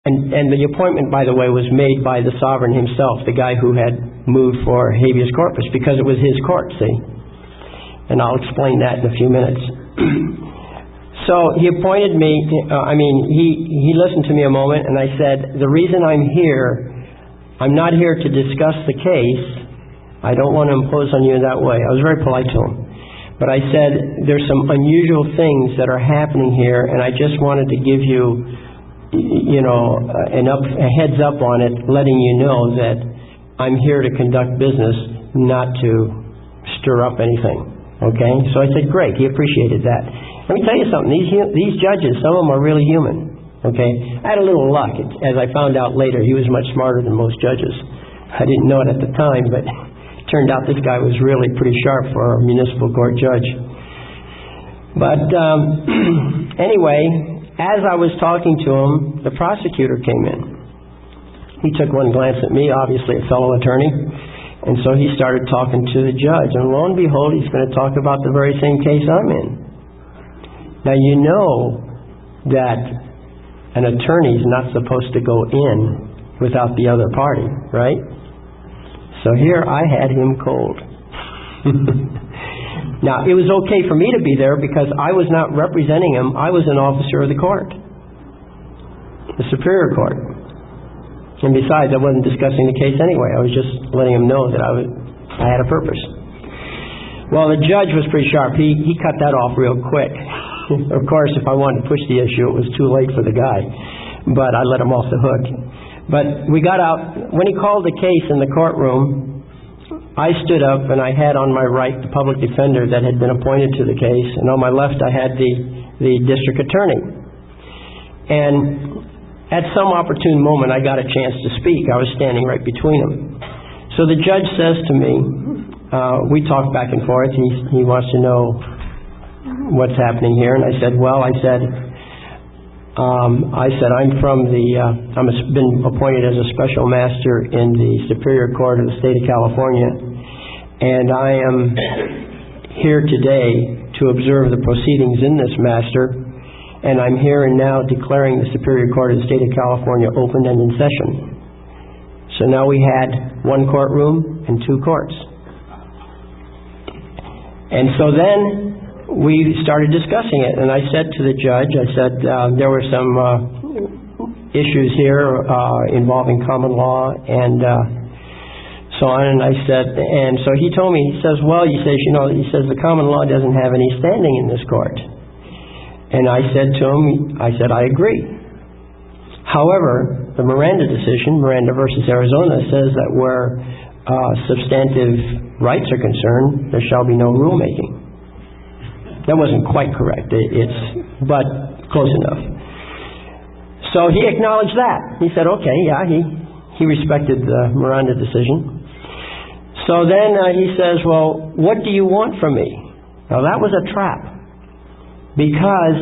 And the appointment, by the way, was made by the sovereign himself, the guy who had moved for habeas corpus, because it was his court, see? And I'll explain that in a few minutes. So he appointed me, he listened to me a moment, and I said, the reason I'm here, I'm not here to discuss the case. I don't want to impose on you in that way. I was very polite to him. But I said, there's some unusual things that are happening here, and I just wanted to give you, a heads up on it, letting you know that I'm here to conduct business, not to stir up anything. Okay? So I said, great. He appreciated that. Let me tell you something. These judges, some of them are really human. Okay? I had a little luck. As I found out later, he was much smarter than most judges. I didn't know it at the time, but it turned out this guy was really pretty sharp for a municipal court judge. But anyway, as I was talking to him, the prosecutor came in. He took one glance at me, obviously a fellow attorney, and so he started talking to the judge. And lo and behold, he's going to talk about the very same case I'm in. Now, you know that an attorney's not supposed to go in without the other party, right? So here I had him cold. Now, it was okay for me to be there because I was not representing him. I was an officer of the court, the Superior Court. And besides, I wasn't discussing the case anyway. I was just letting him know that I had a purpose. Well, the judge was pretty sharp. He cut that off real quick. Of course, if I wanted to push the issue, it was too late for the guy. But I let him off the hook. But we got out. When he called the case in the courtroom, I stood up and I had on my right the public defender that had been appointed to the case, and on my left I had the district attorney. And at some opportune moment I got a chance to speak. I was standing right between them. So the judge says to me, we talked back and forth. He wants to know what's happening here, and I said, I've been appointed as a special master in the Superior Court of the State of California, and I am here today to observe the proceedings in this matter, and I'm here and now declaring the Superior Court of the State of California open and in session. So now we had one courtroom and two courts. And so then we started discussing it, and I said to the judge, there were some issues here involving common law and so on, and I said, and so he told me, he says, the common law doesn't have any standing in this court. And I said to him, I agree. However, the Miranda decision, Miranda versus Arizona, says that where substantive rights are concerned, there shall be no rulemaking. That wasn't quite correct, but close enough. So he acknowledged that. He said, okay, yeah, he respected the Miranda decision. So then he says, well, what do you want from me? Now that was a trap, because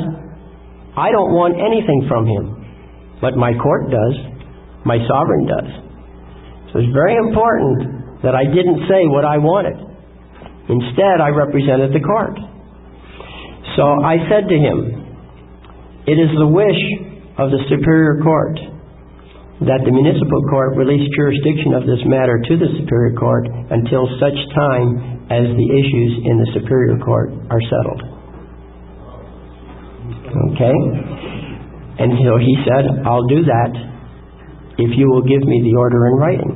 I don't want anything from him, but my court does, my sovereign does. So it's very important that I didn't say what I wanted. Instead, I represented the court. So I said to him, it is the wish of the Superior Court that the municipal court release jurisdiction of this matter to the Superior Court until such time as the issues in the Superior Court are settled. Okay? And so he said, I'll do that if you will give me the order in writing.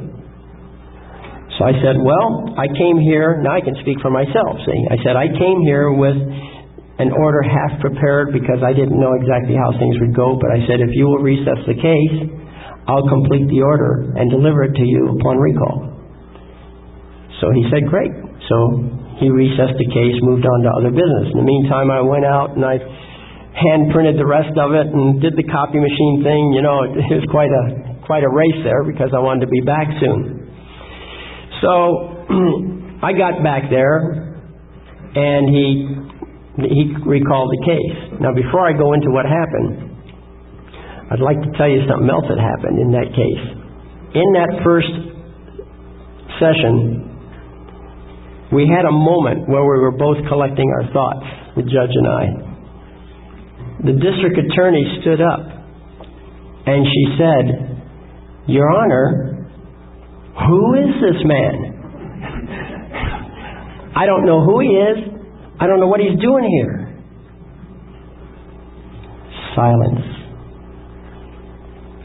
So I said, well, I came here, now I can speak for myself, see. I said, I came here with an order half prepared because I didn't know exactly how things would go, but I said, if you will recess the case, I'll complete the order and deliver it to you upon recall. So he said, great. So he recessed the case, moved on to other business. In the meantime, I went out and I hand printed the rest of it and did the copy machine thing. You know, it was quite a race there because I wanted to be back soon. So I got back there and he recalled the case. Now before I go into what happened, I'd like to tell you something else that happened in that case. In that first session, we had a moment where we were both collecting our thoughts, the judge and I. The district attorney stood up And she said, Your Honor, who is this man? I don't know who he is. I don't know what he's doing here. Silence.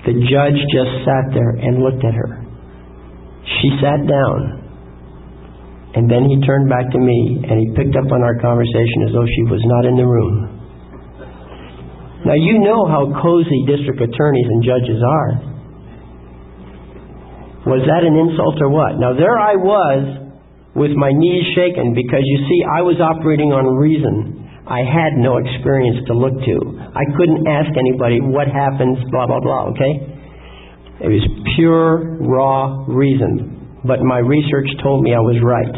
The judge just sat there and looked at her. She sat down. And then he turned back to me and he picked up on our conversation as though she was not in the room. Now you know how cozy district attorneys and judges are. Was that an insult or what? Now there I was with my knees shaken because you see I was operating on reason. I had no experience to look to. I couldn't ask anybody what happens, blah, blah, blah, okay? It was pure, raw reason. But my research told me I was right.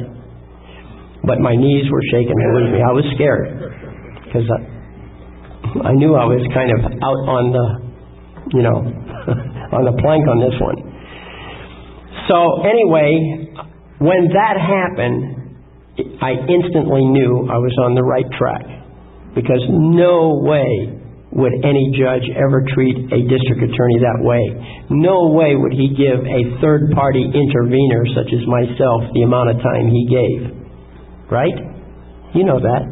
But my knees were shaking, believe me. I was scared. Because I knew I was kind of out on the, on the plank on this one. So anyway, when that happened, I instantly knew I was on the right track. Because no way would any judge ever treat a district attorney that way. No way would he give a third-party intervener, such as myself, the amount of time he gave. Right? You know that.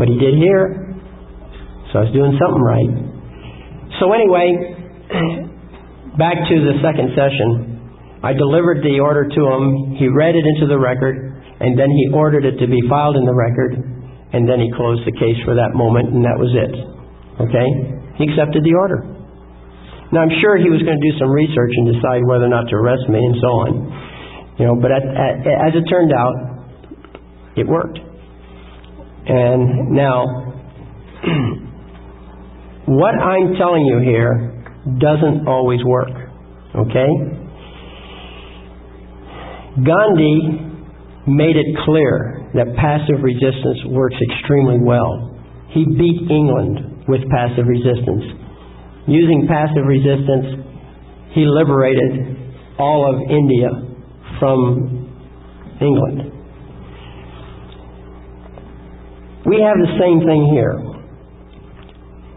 But he did here. So I was doing something right. So anyway, back to the second session. I delivered the order to him. He read it into the record, and then he ordered it to be filed in the record, and then he closed the case for that moment, and that was it. Okay? He accepted the order. Now, I'm sure he was going to do some research and decide whether or not to arrest me and so on. But as it turned out, it worked. And now, what I'm telling you here doesn't always work. Okay? Gandhi made it clear that passive resistance works extremely well. He beat England with passive resistance. Using passive resistance, he liberated all of India from England. We have the same thing here.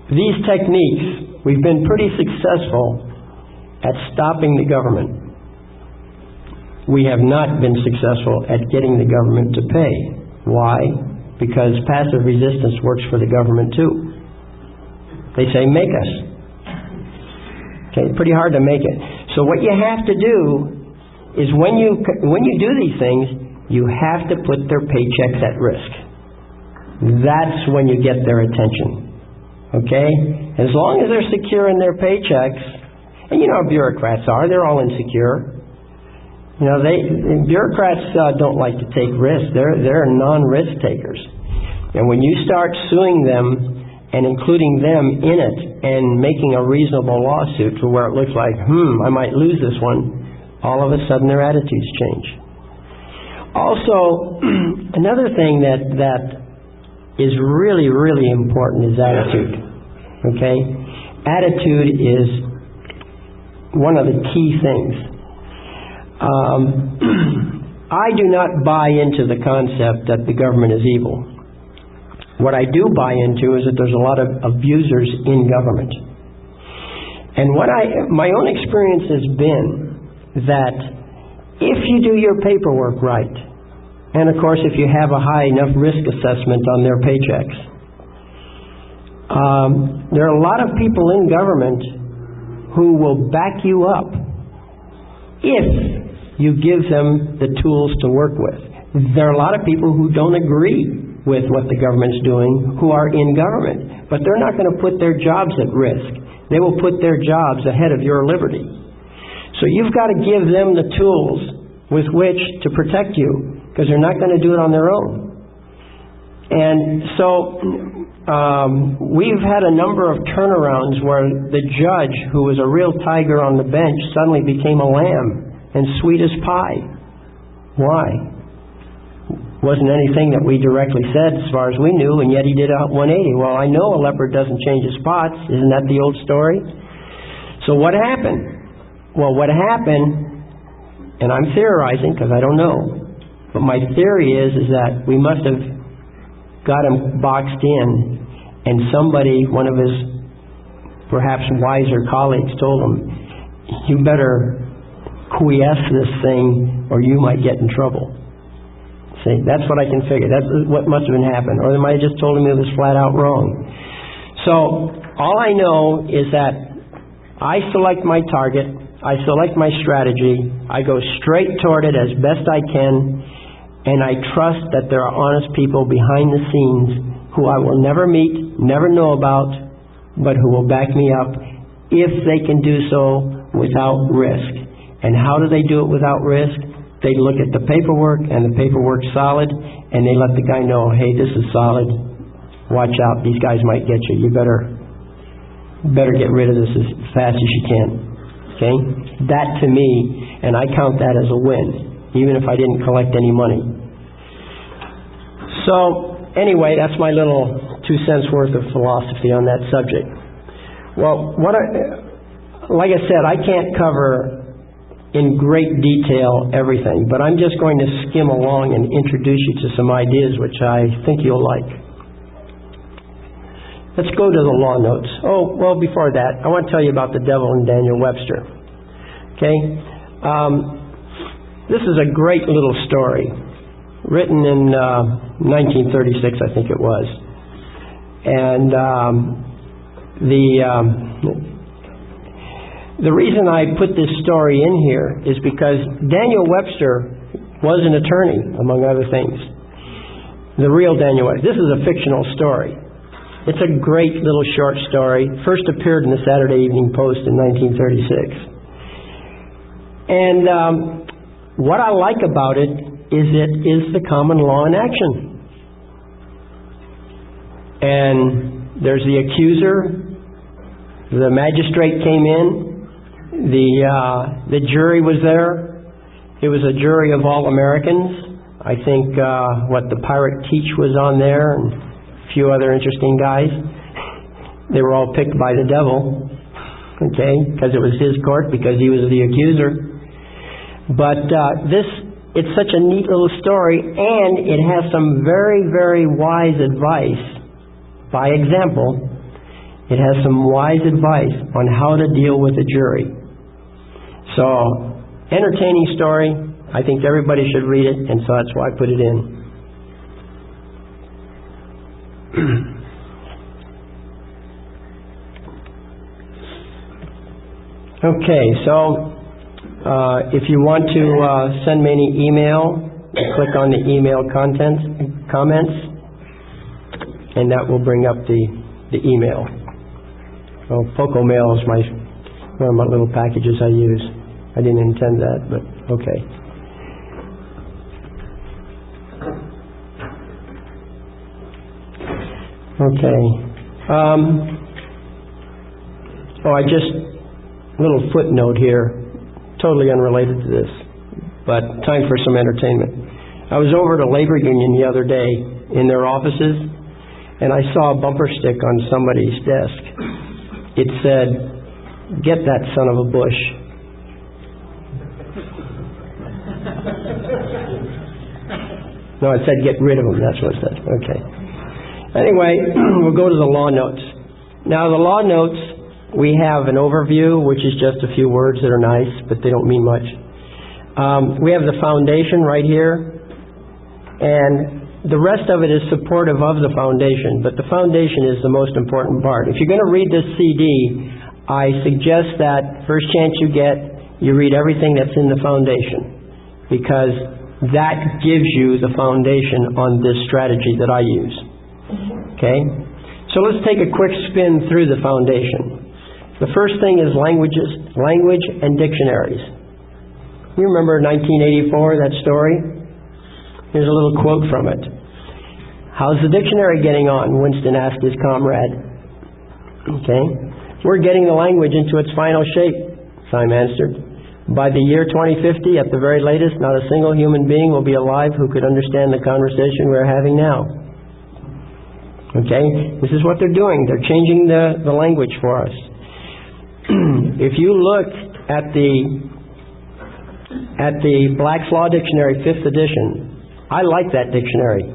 These techniques, we've been pretty successful at stopping the government. We have not been successful at getting the government to pay. Why? Because passive resistance works for the government too. They say, make us. Okay, pretty hard to make it. So what you have to do is when you do these things, you have to put their paychecks at risk. That's when you get their attention. Okay? As long as they're secure in their paychecks, and you know how bureaucrats are, they're all insecure. Bureaucrats don't like to take risks. They're non-risk takers. And when you start suing them and including them in it and making a reasonable lawsuit to where it looks like, I might lose this one, all of a sudden their attitudes change. Also, another thing that is really, really important is attitude. Okay? Attitude is one of the key things. I do not buy into the concept that the government is evil. What I do buy into is that there's a lot of abusers in government. And my own experience has been that if you do your paperwork right, and of course if you have a high enough risk assessment on their paychecks, there are a lot of people in government who will back you up if you give them the tools to work with. There are a lot of people who don't agree with what the government's doing who are in government, but they're not going to put their jobs at risk. They will put their jobs ahead of your liberty. So you've got to give them the tools with which to protect you, because they're not going to do it on their own. And so we've had a number of turnarounds where the judge, who was a real tiger on the bench, suddenly became a lamb and sweet as pie. Why? Wasn't anything that we directly said as far as we knew, and yet he did a 180. Well, I know a leopard doesn't change his spots. Isn't that the old story? So what happened? Well, what happened, and I'm theorizing because I don't know, but my theory is that we must have got him boxed in, and somebody, one of his perhaps wiser colleagues told him, you better quiesce this thing or you might get in trouble. See, that's what I can figure. That's what must have been happening. Or they might have just told him it was flat out wrong. So, all I know is that I select my target, I select my strategy, I go straight toward it as best I can, and I trust that there are honest people behind the scenes who I will never meet, never know about, but who will back me up if they can do so without risk. And how do they do it without risk? They look at the paperwork, and the paperwork's solid, and they let the guy know, hey, this is solid. Watch out, these guys might get you. You better get rid of this as fast as you can. Okay? That to me, and I count that as a win, even if I didn't collect any money. So, anyway, that's my little 2 cents worth of philosophy on that subject. Well, like I said, I can't cover in great detail everything, but I'm just going to skim along and introduce you to some ideas which I think you'll like. Let's go to the law notes. Oh, well, before that, I want to tell you about the devil and Daniel Webster. Okay? This is a great little story, written in 1936, I think it was. And the reason I put this story in here is because Daniel Webster was an attorney, among other things. The real Daniel Webster. This is a fictional story. It's a great little short story. First appeared in the Saturday Evening Post in 1936. And what I like about it is the common law in action. And there's the accuser. The magistrate came in. The jury was there. It was a jury of all Americans. I think the Pirate Teach was on there, and a few other interesting guys. They were all picked by the devil, okay, because it was his court, because he was the accuser. But it's such a neat little story, and it has some very, very wise advice. By example, it has some wise advice on how to deal with a jury. So, entertaining story. I think everybody should read it, and so that's why I put it in. Okay, so if you want to send me any email, click on the email comments, and that will bring up the email. So, PocoMail is one of my little packages I use. I didn't intend that, but okay. Okay. Little footnote here, totally unrelated to this, but time for some entertainment. I was over at a labor union the other day in their offices, and I saw a bumper stick on somebody's desk. It said, "Get that son of a Bush." No, it said, "Get rid of him." That's what it said. Okay. Anyway, we'll go to the law notes. Now, the law notes, we have an overview, which is just a few words that are nice, but they don't mean much. We have the foundation right here, and the rest of it is supportive of the foundation, but the foundation is the most important part. If you're going to read this CD, I suggest that first chance you get, you read everything that's in the foundation, because that gives you the foundation on this strategy that I use. Okay? So let's take a quick spin through the foundation. The first thing is language and dictionaries. You remember 1984, that story? Here's a little quote from it. "How's the dictionary getting on?" Winston asked his comrade. Okay? "We're getting the language into its final shape," Syme answered. "By the year 2050, at the very latest, not a single human being will be alive who could understand the conversation we're having now." Okay? This is what they're doing. They're changing the language for us. If you look at the Black's Law Dictionary, 5th edition, I like that dictionary.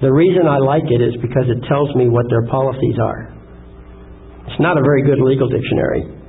The reason I like it is because it tells me what their policies are. It's not a very good legal dictionary.